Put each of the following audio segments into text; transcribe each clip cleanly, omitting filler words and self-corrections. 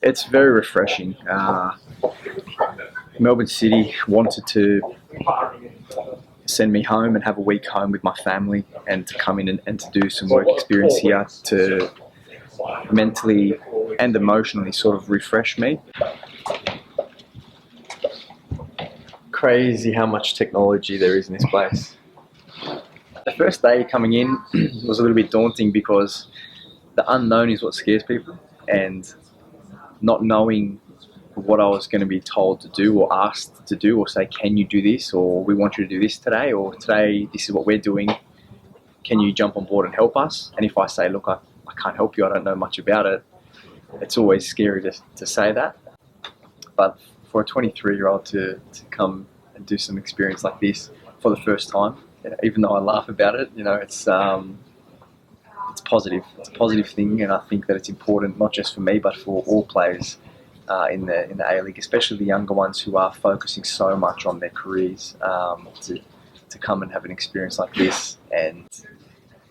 It's very refreshing. Melbourne City wanted to send me home and have a week home with my family and to come in and to do some work experience here to mentally and emotionally sort of refresh me. Crazy how much technology there is in this place. The first day coming in was a little bit daunting because the unknown is what scares people, and not knowing what I was going to be told to do or asked to do, or say, can you do this, or we want you to do this today, or today this is what we're doing, can you jump on board and help us? And if I say, look, I can't help you, I don't know much about it, it's always scary to say that. But for a 23-year-old to come and do some experience like this for the first time, even though I laugh about it, it's positive. It's a positive thing, and I think that it's important not just for me but for all players in the A-League, especially the younger ones who are focusing so much on their careers, to come and have an experience like this, and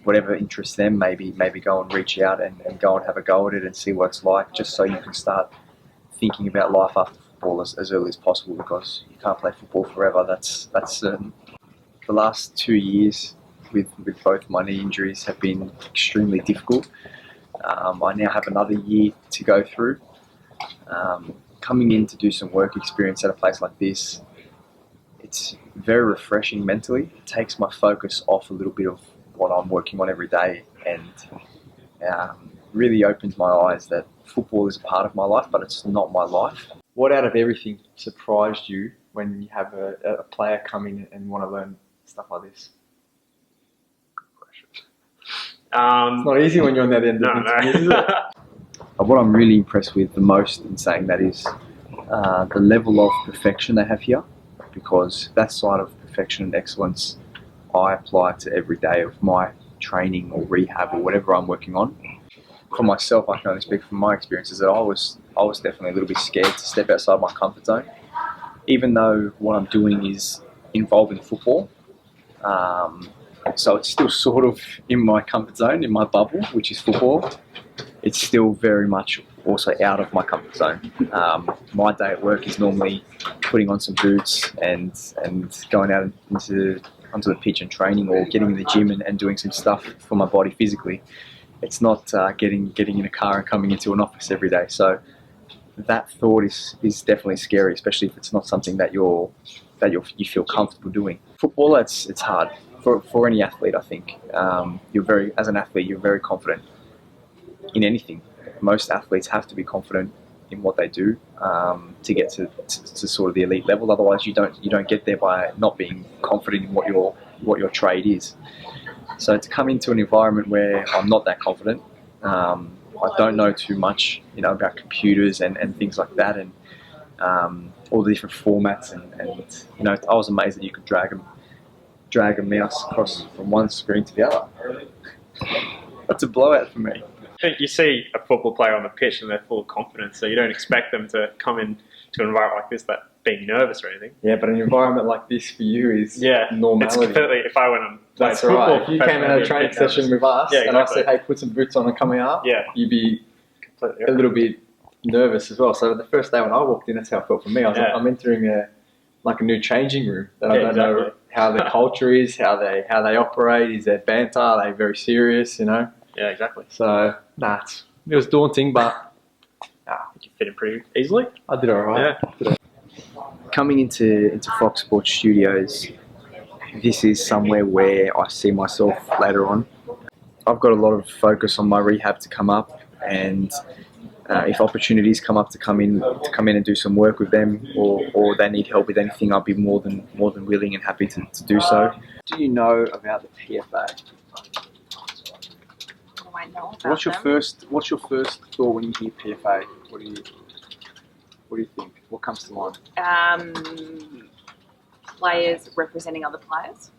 whatever interests them, maybe go and reach out and go and have a go at it and see what it's like, just so you can start thinking about life after football as early as possible, because you can't play football forever. That's certain. The last 2 years with both my knee injuries have been extremely difficult. I now have another year to go through. Coming in to do some work experience at a place like this, it's very refreshing mentally. It takes my focus off a little bit of what I'm working on every day, and really opens my eyes that football is a part of my life, but it's not my life. What out of everything surprised you when you have a player come in and want to learn stuff like this? It's not easy when you're on that end of it, is it? What I'm really impressed with the most in saying that is the level of perfection they have here, because that side of perfection and excellence I apply to every day of my training or rehab or whatever I'm working on. For myself, I can only speak from my experiences that I was definitely a little bit scared to step outside my comfort zone, even though what I'm doing is involving football. So it's still sort of in my comfort zone, in my bubble, which is football. It's still very much also out of my comfort zone. My day at work is normally putting on some boots and going out onto the pitch and training, or getting in the gym and doing some stuff for my body physically. It's not getting in a car and coming into an office every day. So that thought is definitely scary, especially if it's not something that you feel comfortable doing. Football, it's hard for any athlete. I think as an athlete, you're very confident in anything. Most athletes have to be confident in what they do to get to sort of the elite level. Otherwise, you don't get there by not being confident in what your trade is. So to come into an environment where I'm not that confident, I don't know too much, about computers and things like that, and all the different formats, and I was amazed that you could drag a mouse across from one screen to the other. That's a blowout for me. I think you see a football player on the pitch and they're full of confidence, so you don't expect them to come in to an environment like this that being nervous or anything. Yeah, but an environment like this for you is normality. It's completely, if I went and played That's football, right. If you came in a training session with us and I said, hey, put some boots on and coming up, you'd be completely a little bit nervous as well. So the first day when I walked in, that's how it felt for me. I was like, I'm entering a new changing room that I don't know how the culture is, how they operate. Is there banter? Are they very serious? Yeah, exactly. So it was daunting, but you fit in pretty easily. I did all right. Yeah. Coming into Fox Sports Studios, this is somewhere where I see myself later on. I've got a lot of focus on my rehab to come up, and if opportunities come up to come in and do some work with them, or they need help with anything, I'll be more than willing and happy to do so. Do you know about the PFA? I know about What's your first thought when you hear PFA? What do you think? What comes to mind? Players representing other players.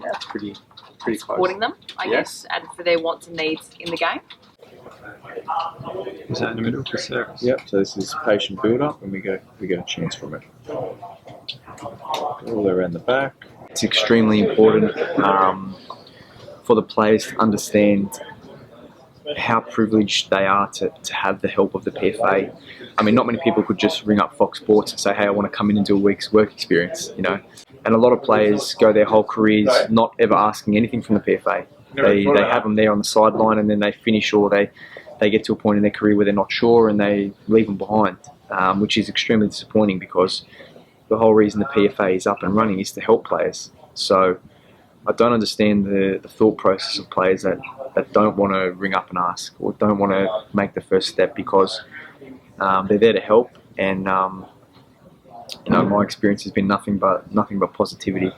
Yeah, it's pretty close. Supporting them, I guess, and for their wants and needs in the game. Is that in the middle for service? Yep. So this is patient build-up, and we get a chance from it. All around the back. It's extremely important for the players to understand how privileged they are to have the help of the PFA. I mean, not many people could just ring up Fox Sports and say, hey, I want to come in and do a week's work experience, you know. And a lot of players go their whole careers not ever asking anything from the PFA. They have them there on the sideline, and then they finish, or they get to a point in their career where they're not sure and they leave them behind, which is extremely disappointing, because the whole reason the PFA is up and running is to help players. So I don't understand the thought process of players that don't want to ring up and ask, or don't want to make the first step, because they're there to help. And you know, my experience has been nothing but positivity.